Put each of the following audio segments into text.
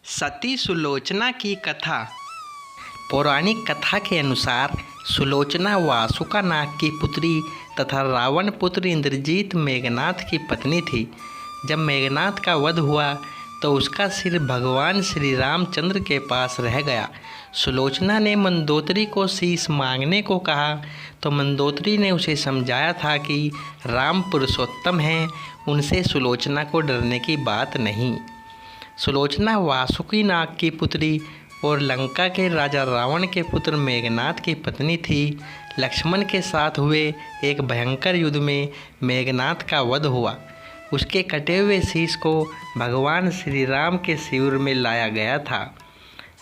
सती सुलोचना की कथा। पौराणिक कथा के अनुसार सुलोचना वासुका नाग की पुत्री तथा रावण पुत्र इंद्रजीत मेघनाथ की पत्नी थी। जब मेघनाथ का वध हुआ तो उसका सिर भगवान श्री रामचंद्र के पास रह गया। सुलोचना ने मंदोदरी को शीश मांगने को कहा तो मंदोदरी ने उसे समझाया था कि राम पुरुषोत्तम हैं, उनसे सुलोचना को डरने की बात नहीं। सुलोचना वासुकी नाग की पुत्री और लंका के राजा रावण के पुत्र मेघनाथ की पत्नी थी। लक्ष्मण के साथ हुए एक भयंकर युद्ध में मेघनाथ का वध हुआ। उसके कटे हुए शीश को भगवान श्री राम के शिविर में लाया गया था।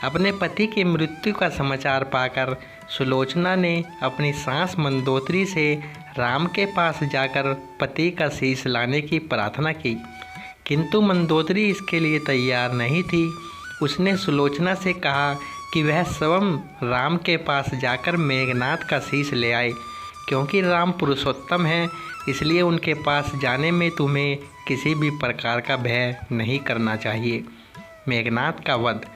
अपने पति की मृत्यु का समाचार पाकर सुलोचना ने अपनी सास मंदोदरी से राम के पास जाकर पति का शीश लाने की प्रार्थना की, किंतु मंदोदरी इसके लिए तैयार नहीं थी। उसने सुलोचना से कहा कि वह स्वयं राम के पास जाकर मेघनाथ का शीश ले आए, क्योंकि राम पुरुषोत्तम हैं, इसलिए उनके पास जाने में तुम्हें किसी भी प्रकार का भय नहीं करना चाहिए। मेघनाथ का वध।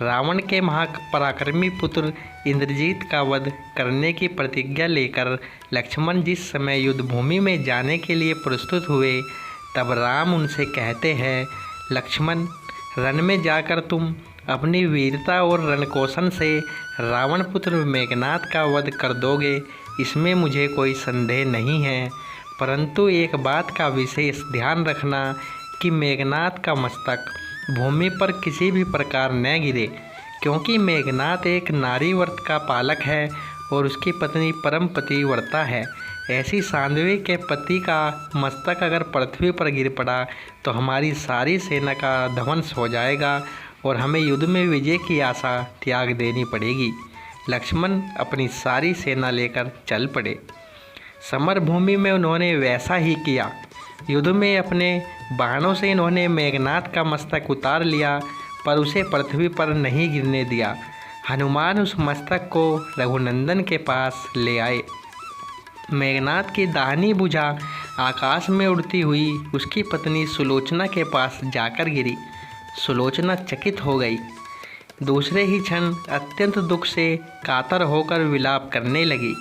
रावण के महापराक्रमी पुत्र इंद्रजीत का वध करने की प्रतिज्ञा लेकर लक्ष्मण जिस समय युद्ध भूमि में जाने के लिए प्रस्तुत हुए, तब राम उनसे कहते हैं, लक्ष्मण, रण में जाकर तुम अपनी वीरता और रणकौशल से रावण पुत्र मेघनाथ का वध कर दोगे, इसमें मुझे कोई संदेह नहीं है। परंतु एक बात का विशेष ध्यान रखना कि मेघनाथ का मस्तक भूमि पर किसी भी प्रकार न गिरे, क्योंकि मेघनाथ एक नारीवर्त का पालक है और उसकी पत्नी परम पतिव्रता है। ऐसी साध्वी के पति का मस्तक अगर पृथ्वी पर गिर पड़ा तो हमारी सारी सेना का ध्वंस हो जाएगा और हमें युद्ध में विजय की आशा त्याग देनी पड़ेगी। लक्ष्मण अपनी सारी सेना लेकर चल पड़े। समर भूमि में उन्होंने वैसा ही किया। युद्ध में अपने बाणों से इन्होंने मेघनाथ का मस्तक उतार लिया, पर उसे पृथ्वी पर नहीं गिरने दिया। हनुमान उस मस्तक को रघुनंदन के पास ले आए। मेघनाथ की दाहिनी भुजा आकाश में उड़ती हुई उसकी पत्नी सुलोचना के पास जाकर गिरी। सुलोचना चकित हो गई। दूसरे ही क्षण अत्यंत दुख से कातर होकर विलाप करने लगी,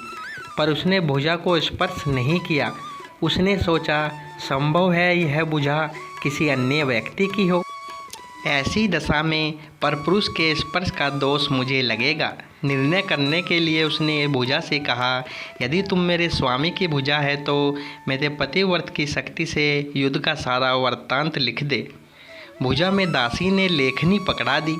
पर उसने भुजा को स्पर्श नहीं किया। उसने सोचा, संभव है यह भुजा किसी अन्य व्यक्ति की हो। ऐसी दशा में परपुरुष के स्पर्श का दोष मुझे लगेगा। निर्णय करने के लिए उसने भुजा से कहा, यदि तुम मेरे स्वामी की भुजा है तो मेरे पतिव्रत की शक्ति से युद्ध का सारा वृत्तांत लिख दे। भुजा में दासी ने लेखनी पकड़ा दी।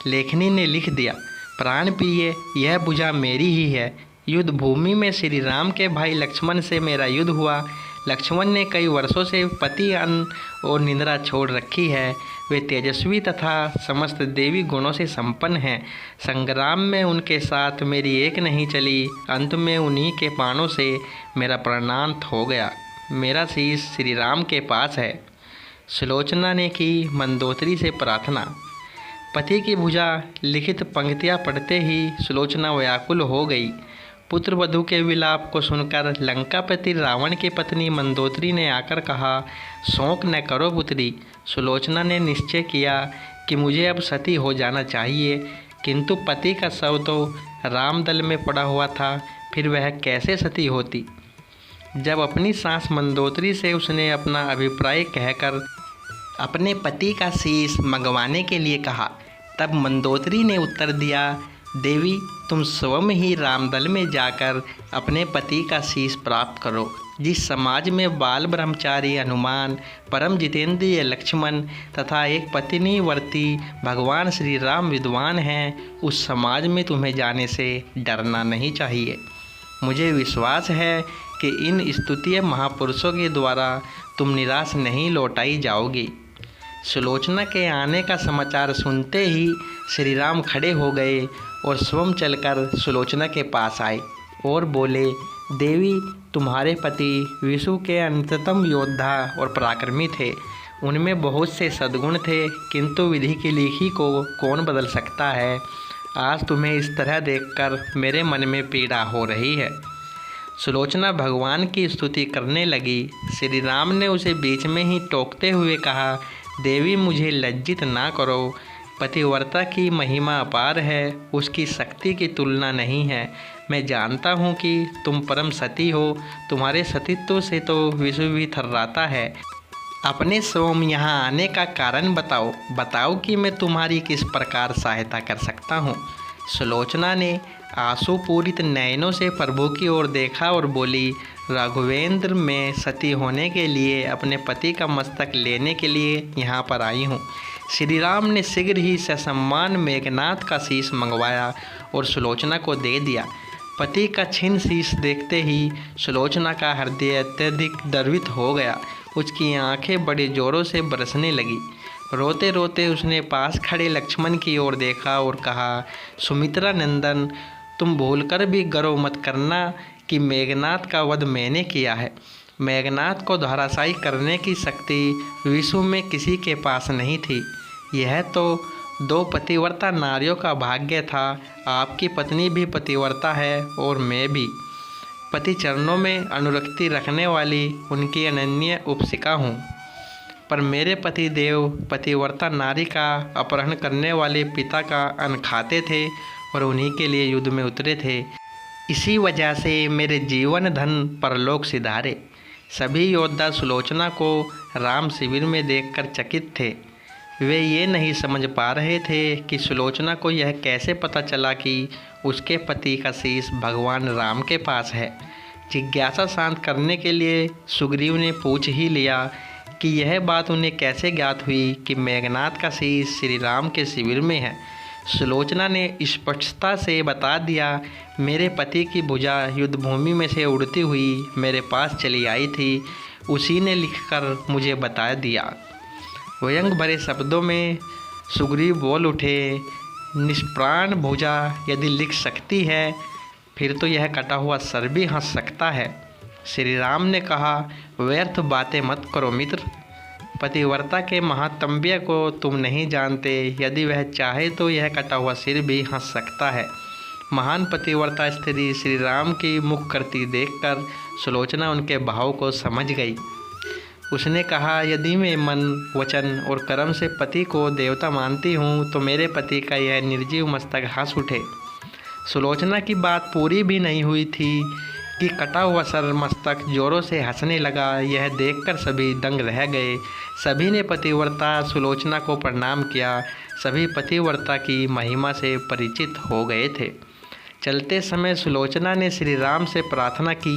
लेखनी ने लिख दिया, प्राण प्रिय, यह भुजा मेरी ही है। युद्ध भूमि में श्री राम के भाई लक्ष्मण से मेरा युद्ध हुआ। लक्ष्मण ने कई वर्षों से पति, अन्न और निद्रा छोड़ रखी है। वे तेजस्वी तथा समस्त देवी गुणों से संपन्न हैं। संग्राम में उनके साथ मेरी एक नहीं चली। अंत में उन्हीं के बाणों से मेरा प्राणांत हो गया। मेरा शीश श्री राम के पास है। सुलोचना ने की मंदोदरी से प्रार्थना। पति की भुजा लिखित पंक्तियाँ पढ़ते ही सुलोचना व्याकुल हो गई। पुत्र वधू के विलाप को सुनकर लंकापति रावण की पत्नी मंदोदरी ने आकर कहा, शोक न करो पुत्री। सुलोचना ने निश्चय किया कि मुझे अब सती हो जाना चाहिए, किंतु पति का शव तो रामदल में पड़ा हुआ था, फिर वह कैसे सती होती। जब अपनी सास मंदोदरी से उसने अपना अभिप्राय कहकर अपने पति का शीश मंगवाने के लिए कहा, तब मंदोदरी ने उत्तर दिया, देवी, तुम स्वयं ही रामदल में जाकर अपने पति का शीश प्राप्त करो। जिस समाज में बाल ब्रह्मचारी हनुमान, परम जितेंद्रिय लक्ष्मण तथा एक पत्नीवर्ती भगवान श्री राम विद्वान हैं, उस समाज में तुम्हें जाने से डरना नहीं चाहिए। मुझे विश्वास है कि इन स्तुतीय महापुरुषों के द्वारा तुम निराश नहीं लौटाई जाओगी। सुलोचना के आने का समाचार सुनते ही श्री राम खड़े हो गए और स्वयं चलकर सुलोचना के पास आए और बोले, देवी, तुम्हारे पति विश्व के अंततम योद्धा और पराक्रमी थे। उनमें बहुत से सद्गुण थे, किंतु विधि की लिखी को कौन बदल सकता है। आज तुम्हें इस तरह देखकर मेरे मन में पीड़ा हो रही है। सुलोचना भगवान की स्तुति करने लगी। श्री राम ने उसे बीच में ही टोकते हुए कहा, देवी, मुझे लज्जित ना करो। पतिव्रता की महिमा अपार है, उसकी शक्ति की तुलना नहीं है। मैं जानता हूँ कि तुम परम सती हो, तुम्हारे सतीत्व से तो विश्व भी थर्राता है। अपने स्वयं यहाँ आने का कारण बताओ कि मैं तुम्हारी किस प्रकार सहायता कर सकता हूँ। सुलोचना ने आंसुपूरित नयनों से प्रभु की ओर देखा और बोली, राघवेंद्र, मैं सती होने के लिए अपने पति का मस्तक लेने के लिए यहाँ पर आई हूँ। श्री राम ने शीघ्र ही ससम्मान मेघनाथ का शीश मंगवाया और सुलोचना को दे दिया। पति का छिन्न शीश देखते ही सुलोचना का हृदय अत्यधिक द्रवित हो गया। उसकी आंखें बड़े जोरों से बरसने लगी। रोते रोते उसने पास खड़े लक्ष्मण की ओर देखा और कहा, सुमित्रा नंदन, तुम भूलकर भी गर्व मत करना कि मेघनाथ का वध मैंने किया है। मेघनाथ को धराशायी करने की शक्ति विश्व में किसी के पास नहीं थी। यह तो 2 पतिव्रता नारियों का भाग्य था। आपकी पत्नी भी पतिव्रता है और मैं भी पति चरणों में अनुरक्ति रखने वाली उनकी अनन्य उपासिका हूँ। पर मेरे पति देव पतिव्रता नारी का अपहरण करने वाले पिता का अन्न खाते थे और उन्हीं के लिए युद्ध में उतरे थे। इसी वजह से मेरे जीवन धन परलोक सिधारे। सभी योद्धा सुलोचना को राम शिविर में देखकर चकित थे। वे ये नहीं समझ पा रहे थे कि सुलोचना को यह कैसे पता चला कि उसके पति का शीश भगवान राम के पास है। जिज्ञासा शांत करने के लिए सुग्रीव ने पूछ ही लिया कि यह बात उन्हें कैसे ज्ञात हुई कि मेघनाथ का शीश श्री राम के शिविर में है। सुलोचना ने स्पष्टता से बता दिया, मेरे पति की भुजा युद्धभूमि में से उड़ती हुई मेरे पास चली आई थी, उसी ने लिखकर मुझे बता दिया। व्यंग भरे शब्दों में सुग्रीव बोल उठे, निष्प्राण भुजा यदि लिख सकती है फिर तो यह कटा हुआ सर भी हंस सकता है। श्री राम ने कहा, व्यर्थ बातें मत करो मित्र। पतिव्रता के महात्म्य को तुम नहीं जानते। यदि वह चाहे तो यह कटा हुआ सिर भी हंस सकता है। महान पतिव्रता स्त्री श्री राम की मुख करती देखकर सुलोचना उनके भाव को समझ गई। उसने कहा, यदि मैं मन, वचन और कर्म से पति को देवता मानती हूँ तो मेरे पति का यह निर्जीव मस्तक हंस उठे। सुलोचना की बात पूरी भी नहीं हुई थी कि कटा हुआ सर मस्तक जोरों से हंसने लगा। यह देखकर सभी दंग रह गए। सभी ने पतिव्रता सुलोचना को प्रणाम किया। सभी पतिव्रता की महिमा से परिचित हो गए थे। चलते समय सुलोचना ने श्री राम से प्रार्थना की,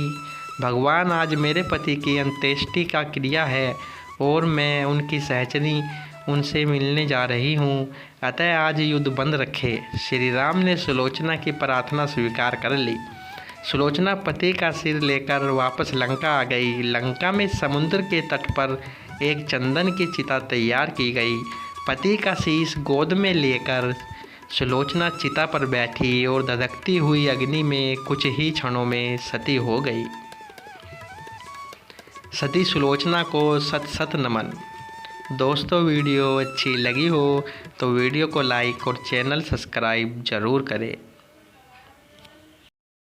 भगवान, आज मेरे पति की अंत्येष्टि का क्रिया है और मैं उनकी सहचरी उनसे मिलने जा रही हूँ, अतः आज युद्ध बंद रखे। श्री राम ने सुलोचना की प्रार्थना स्वीकार कर ली। सुलोचना पति का सिर लेकर वापस लंका आ गई। लंका में समुद्र के तट पर एक चंदन की चिता तैयार की गई। पति का शीश गोद में लेकर सुलोचना चिता पर बैठी और धधकती हुई अग्नि में कुछ ही क्षणों में सती हो गई। सती सुलोचना को सत सत नमन। दोस्तों, वीडियो अच्छी लगी हो तो वीडियो को लाइक और चैनल सब्सक्राइब ज़रूर करें।